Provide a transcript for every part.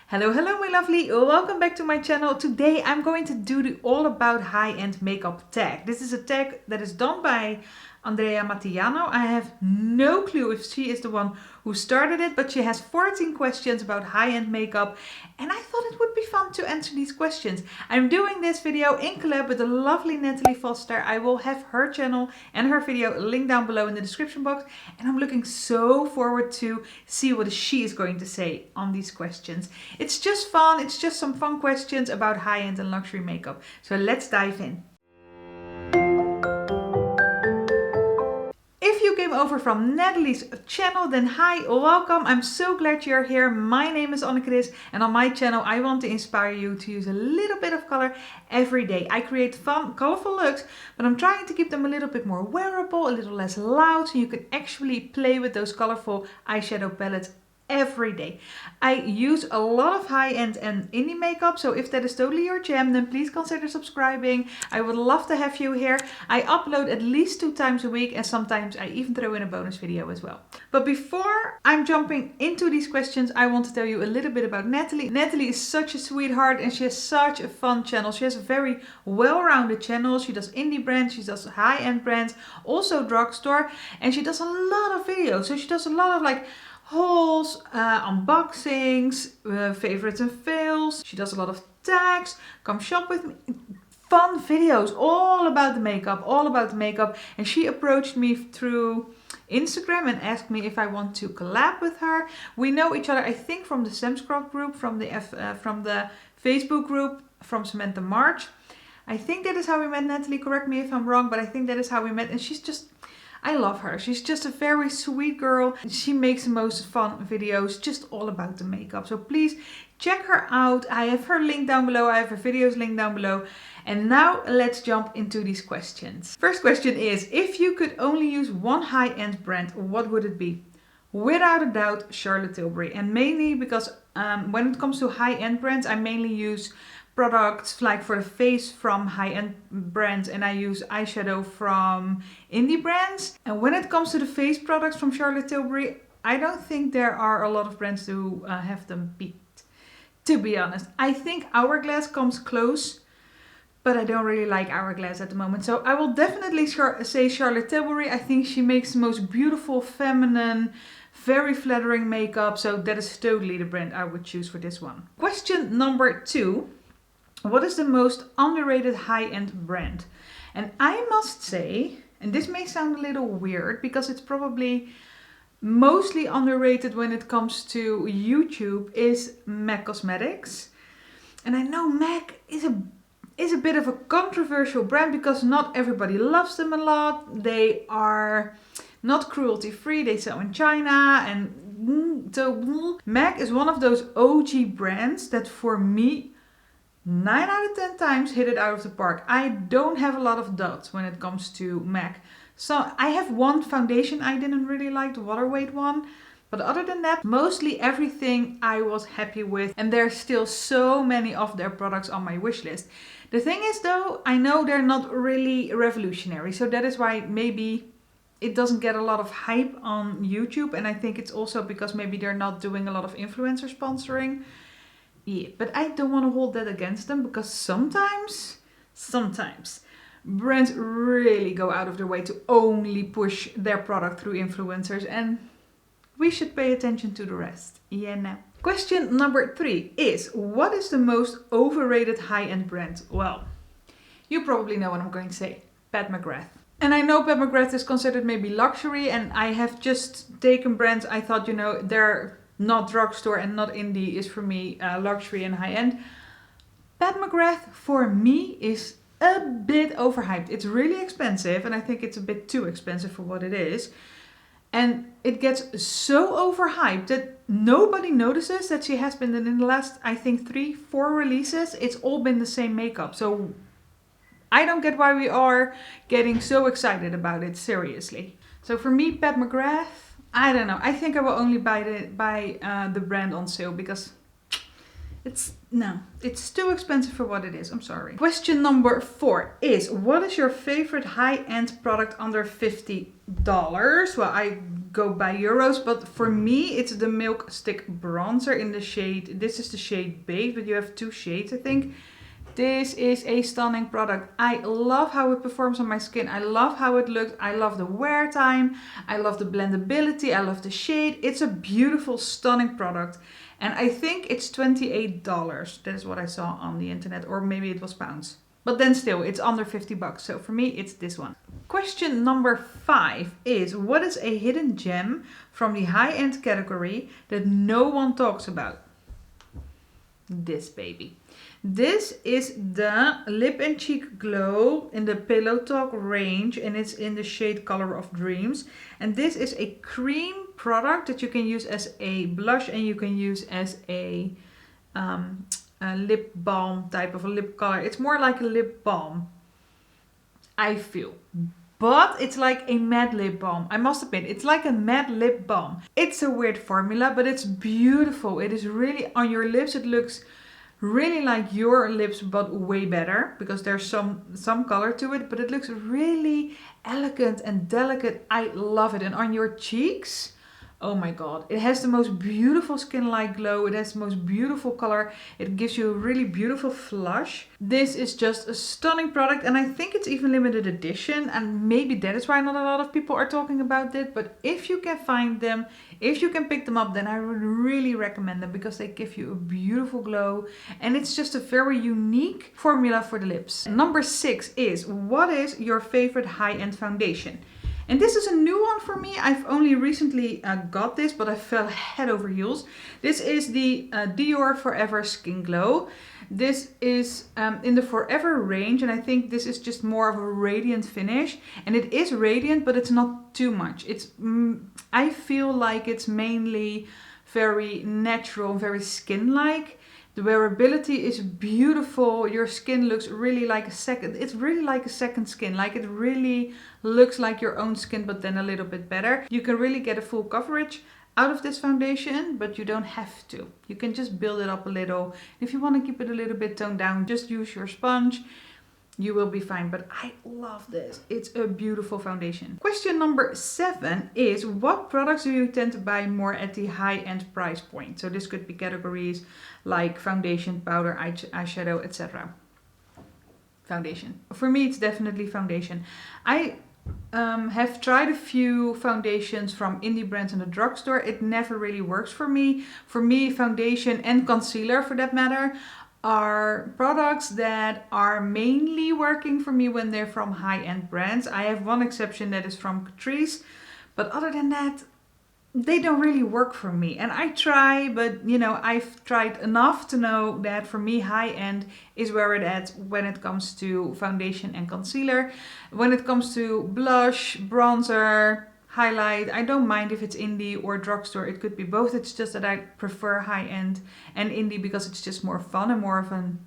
Hello, hello my lovely, welcome back to my channel. Today I'm going to do the all about high-end makeup tag. This is a tag that is done by Andrea Matillano. I have no clue if she is the one who started it, but she has 14 questions about high-end makeup and I thought it would be fun to answer these questions. I'm doing this video in collab with the lovely Natalie Foster. I will have her channel and her video linked down below in the description box and I'm looking so forward to see what she is going to say on these questions. It's just fun, it's just some fun questions about high-end and luxury makeup. So let's dive in. If you came over from Natalie's channel, then hi, welcome. I'm so glad you're here. My name is BeautybyAnneChris and on my channel I want to inspire you to use a little bit of color every day. I create fun, colorful looks, but I'm trying to keep them a little bit more wearable, a little less loud, so you can actually play with those colorful eyeshadow palettes every day. I use a lot of high-end and indie makeup, so if that is totally your jam, then please consider subscribing. I would love to have you here. I upload at least 2 times a week and sometimes I even throw in a bonus video as well. But before I'm jumping into these questions, I want to tell you a little bit about Natalie. Natalie is such a sweetheart and she has such a fun channel. She has a very well-rounded channel. She does indie brands, she does high-end brands, also drugstore, and she does a lot of videos. So she does a lot of like hauls, unboxings, favorites and fails. She does a lot of tags, come shop with me, fun videos all about the makeup, and she approached me through Instagram and asked me if I want to collab with her. We know each other, I think, from the Samscrop group, from the Facebook group, from Samantha March. I think that is how we met, Natalie, correct me if I'm wrong, but I think that is how we met, and she's just, I love her. She's just a very sweet girl. She makes the most fun videos just all about the makeup. So please check her out. I have her link down below. I have her videos linked down below. And now let's jump into these questions. First question is, if you could only use one high-end brand, what would it be? Without a doubt, Charlotte Tilbury. And mainly because when it comes to high-end brands, I mainly use products like for the face from high-end brands and I use eyeshadow from indie brands. And when it comes to the face products from Charlotte Tilbury, I don't think there are a lot of brands who have them beat, to be honest. I think Hourglass comes close, but I don't really like Hourglass at the moment. So I will definitely say Charlotte Tilbury. I think she makes the most beautiful, feminine, very flattering makeup. So that is totally the brand I would choose for this one. Question number 2. What is the most underrated high-end brand? And I must say, and this may sound a little weird because it's probably mostly underrated when it comes to YouTube, is MAC Cosmetics. And I know MAC is a bit of a controversial brand because not everybody loves them a lot. They are not cruelty-free, they sell in China, and so MAC is one of those OG brands that for me 9 out of 10 times hit it out of the park. I don't have a lot of doubts when it comes to MAC. So I have one foundation I didn't really like, the water weight one. But other than that, mostly everything I was happy with. And there's still so many of their products on my wish list. The thing is though, I know they're not really revolutionary. So that is why maybe it doesn't get a lot of hype on YouTube. And I think it's also because maybe they're not doing a lot of influencer sponsoring. Yeah, but I don't want to hold that against them because sometimes brands really go out of their way to only push their product through influencers and we should pay attention to the rest. Yeah, no. Question number 3 is, what is the most overrated high-end brand? Well, you probably know what I'm going to say. Pat McGrath. And I know Pat McGrath is considered maybe luxury and I have just taken brands I thought, you know, they're not drugstore and not indie is for me luxury and high-end. Pat McGrath for me is a bit overhyped. It's really expensive and I think it's a bit too expensive for what it is. And it gets so overhyped that nobody notices that she has been in the last, I think 3-4 releases, it's all been the same makeup. So I don't get why we are getting so excited about it, seriously. So for me, Pat McGrath, I don't know. I think I will only buy the brand on sale because it's too expensive for what it is. I'm sorry. Question number 4 is, what is your favorite high-end product under $50? Well, I go by euros, but for me it's the Milk Stick Bronzer in the shade, this is the shade Beige, but you have 2 shades I think. This is a stunning product. I love how it performs on my skin. I love how it looks. I love the wear time. I love the blendability. I love the shade. It's a beautiful, stunning product. And I think it's $28. That is what I saw on the internet, or maybe it was pounds. But then still, it's under 50 bucks. So for me, it's this one. Question number 5 is, what is a hidden gem from the high-end category that no one talks about? This baby. This is the Lip and Cheek Glow in the Pillow Talk range, and it's in the shade Color of Dreams. And this is a cream product that you can use as a blush and you can use as a lip balm type of a lip color. It's more like a lip balm, I feel. But it's like a matte lip balm. I must admit, it's like a matte lip balm. It's a weird formula, but it's beautiful. It is really on your lips. It looks really like your lips, but way better, because there's some color to it, but it looks really elegant and delicate. I love it. And on your cheeks, oh my god, it has the most beautiful skin-like glow. It has the most beautiful color. It gives you a really beautiful flush. This is just a stunning product, and I think it's even limited edition, and maybe that is why not a lot of people are talking about it. But if you can find them, if you can pick them up, then I would really recommend them, because they give you a beautiful glow, and it's just a very unique formula for the lips. Number 6 is, what is your favorite high-end foundation? And this is a new one for me. I've only recently got this, but I fell head over heels. This is the Dior Forever Skin Glow. This is in the Forever range, and I think this is just more of a radiant finish. And it is radiant, but it's not too much. It's I feel like it's mainly very natural, very skin-like. The wearability is beautiful. Your skin looks really like it's really like a second skin. Like it really looks like your own skin, but then a little bit better. You can really get a full coverage out of this foundation, but you don't have to. You can just build it up a little. If you want to keep it a little bit toned down, just use your sponge. You will be fine, but I love this. It's a beautiful foundation. Question number 7 is, what products do you tend to buy more at the high-end price point? So this could be categories like foundation, powder, eyeshadow, etc. Foundation. For me, it's definitely foundation. I have tried a few foundations from indie brands in the drugstore. It never really works for me. For me, foundation and concealer, for that matter, are products that are mainly working for me when they're from high-end brands. I have one exception, that is from Catrice, but other than that, they don't really work for me. And I try, but you know, I've tried enough to know that for me, high-end is where it's at when it comes to foundation and concealer. When it comes to blush, bronzer, highlight, I don't mind if it's indie or drugstore. It could be both. It's just that I prefer high-end and indie because it's just more fun and more of an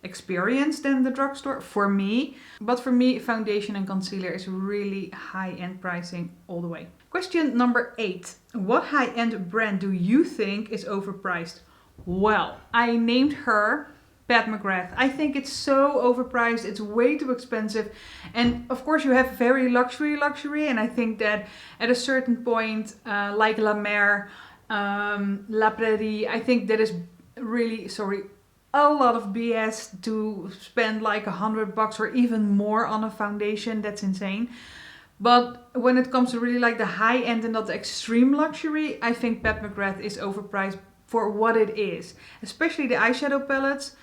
experience than the drugstore for me. But for me, foundation and concealer is really high-end pricing all the way. Question number 8. What high-end brand do you think is overpriced? Well, I named her Pat McGrath. I think it's so overpriced. It's way too expensive. And of course you have very luxury, and I think that at a certain point, like La Mer, La Prairie, I think that is really, a lot of BS to spend like $100 or even more on a foundation. That's insane. But when it comes to really like the high end and not the extreme luxury, I think Pat McGrath is overpriced for what it is. Especially the eyeshadow palettes.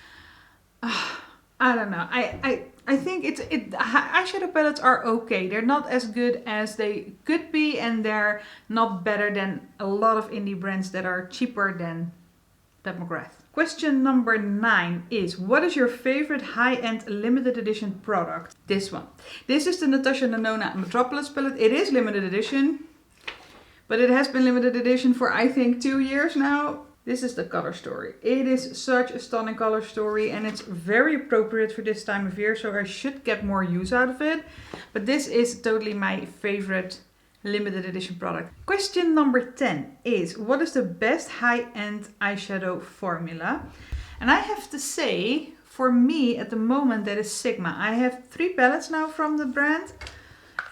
I don't know. I think eyeshadow palettes are okay. They're not as good as they could be, and they're not better than a lot of indie brands that are cheaper than Pat McGrath. Question number 9 is, what is your favorite high-end limited edition product? This one. This is the Natasha Denona Metropolis palette. It is limited edition, but it has been limited edition for I think 2 years now. This is the color story. It is such a stunning color story, and it's very appropriate for this time of year, so I should get more use out of it. But this is totally my favorite limited edition product. Question number 10 is, what is the best high-end eyeshadow formula? And I have to say, for me at the moment, that is Sigma. I have 3 palettes now from the brand,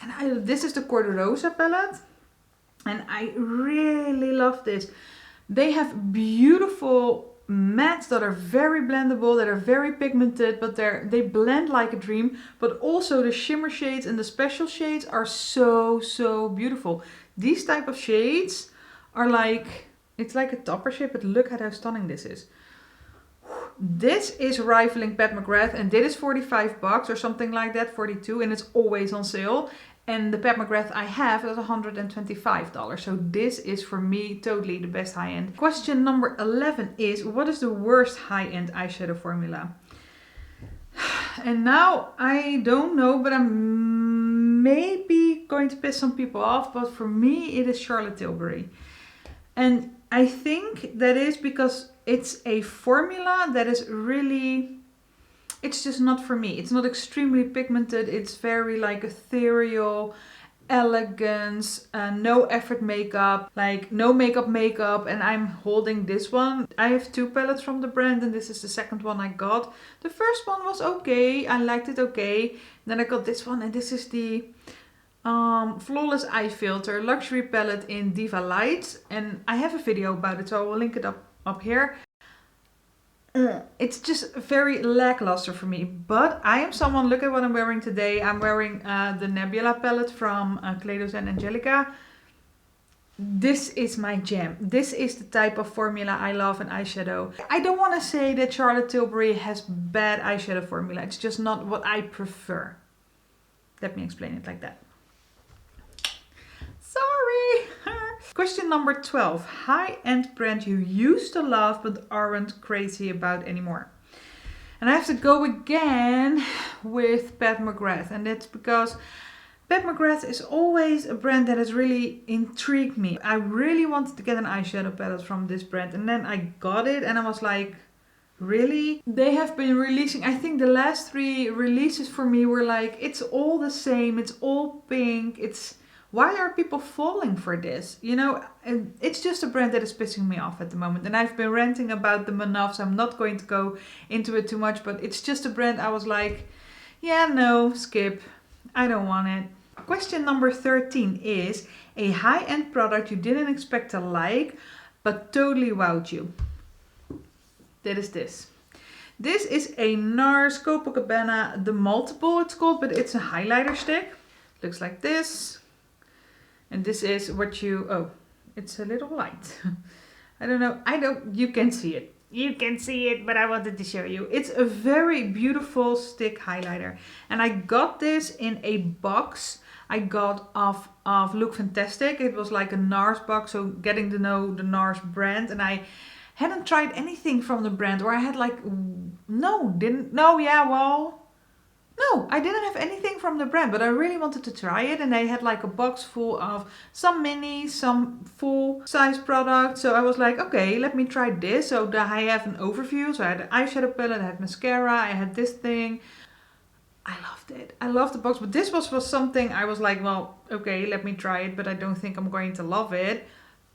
and this is the Corderosa palette. And I really love this. They have beautiful mattes that are very blendable, that are very pigmented, but they blend like a dream. But also the shimmer shades and the special shades are so beautiful. These type of shades are like, it's like a topper shade, but look at how stunning this is. This is rivaling Pat McGrath, and this is 45 bucks or something like that, 42, and it's always on sale. And the Pat McGrath I have is $125. So this is for me totally the best high-end. Question number 11 is, what is the worst high-end eyeshadow formula? And now I don't know, but I'm maybe going to piss some people off, but for me it is Charlotte Tilbury. And I think that is because it's a formula that is really, it's just not for me. It's not extremely pigmented. It's very like ethereal, elegance, no effort makeup, like no makeup. And I'm holding this one. I have 2 palettes from the brand, and this is the second one I got. The first one was okay. I liked it okay. Then I got this one, and this is the Flawless Eye Filter Luxury Palette in Diva Light. And I have a video about it, so I will link it up here. It's just very lackluster for me, but I am someone, look at what I'm wearing today. I'm wearing the Nebula palette from Kaleidos and Angelica. This is my jam. This is the type of formula I love in eyeshadow. I don't want to say that Charlotte Tilbury has bad eyeshadow formula. It's just not what I prefer. Let me explain it like that. Sorry. Question number 12. High-end brand you used to love but aren't crazy about anymore. And I have to go again with Pat McGrath. And that's because Pat McGrath is always a brand that has really intrigued me. I really wanted to get an eyeshadow palette from this brand. And then I got it and I was like, really? They have been releasing, I think the last 3 releases for me were like, it's all the same. It's all pink. Why are people falling for this? You know, it's just a brand that is pissing me off at the moment. And I've been ranting about them enough, so I'm not going to go into it too much. But it's just a brand I was like, yeah, no, skip. I don't want it. Question number 13 is a high-end product you didn't expect to like, but totally wowed you. That is this. This is a Nars Copacabana The Multiple, it's called, but it's a highlighter stick. Looks like this. And this is what oh, it's a little light. I don't know. You can see it. You can see it, but I wanted to show you. It's a very beautiful stick highlighter. And I got this in a box I got off of Look Fantastic. It was like a Nars box, so getting to know the Nars brand. And I hadn't tried anything from the brand, or I had like, no, I didn't have anything from the brand, but I really wanted to try it. And they had like a box full of some mini, some full size products. So I was like, okay, let me try this. So I have an overview. So I had an eyeshadow palette, I had mascara, I had this thing. I loved it. I loved the box, but this was something I was like, well, okay, let me try it, but I don't think I'm going to love it.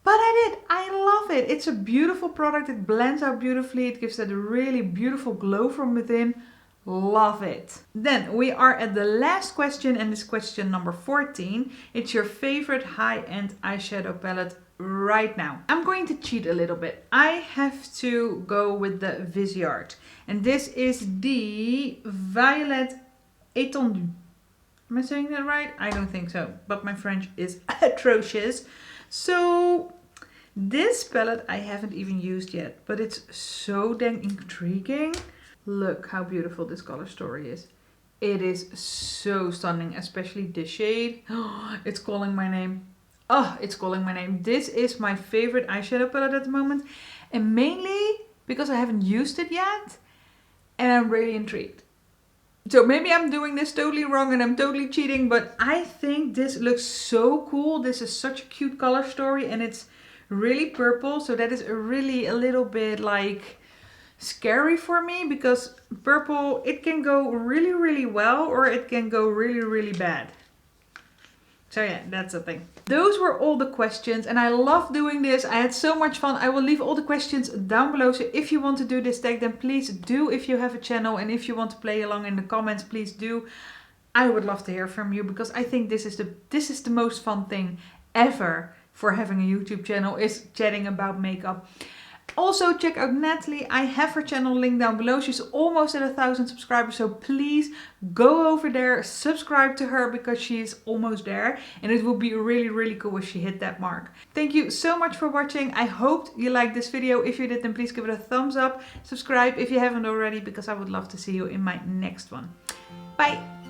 But I did. I love it. It's a beautiful product. It blends out beautifully. It gives that really beautiful glow from within. Love it. Then we are at the last question, and this question number 14. It's your favorite high-end eyeshadow palette right now. I'm going to cheat a little bit. I have to go with the Viseart, and this is the Violet Étendue. Am I saying that right? I don't think so, but my French is atrocious. So this palette I haven't even used yet, but it's so dang intriguing. Look how beautiful this color story is. It is so stunning, especially this shade. Oh, it's calling my name. Oh, it's calling my name. This is my favorite eyeshadow palette at the moment. And mainly because I haven't used it yet. And I'm really intrigued. So maybe I'm doing this totally wrong and I'm totally cheating. But I think this looks so cool. This is such a cute color story. And it's really purple. So that is really a little bit like scary for me, because purple, it can go really well or it can go really bad. So yeah, that's the thing. Those were all the questions and I love doing this. I had so much fun. I will leave all the questions down below, so if you want to do this tag, then please do. If you have a channel and if you want to play along in the comments, please do. I would love to hear from you, because I think this is the most fun thing ever for having a YouTube channel is chatting about makeup. Also check out Natalie. I have her channel linked down below. She's almost at 1,000 subscribers, so please go over there, subscribe to her because she's almost there, and it will be really cool if she hit that mark. Thank you so much for watching. I hope you liked this video. If you did, then please give it a thumbs up. Subscribe if you haven't already, because I would love to see you in my next one. Bye!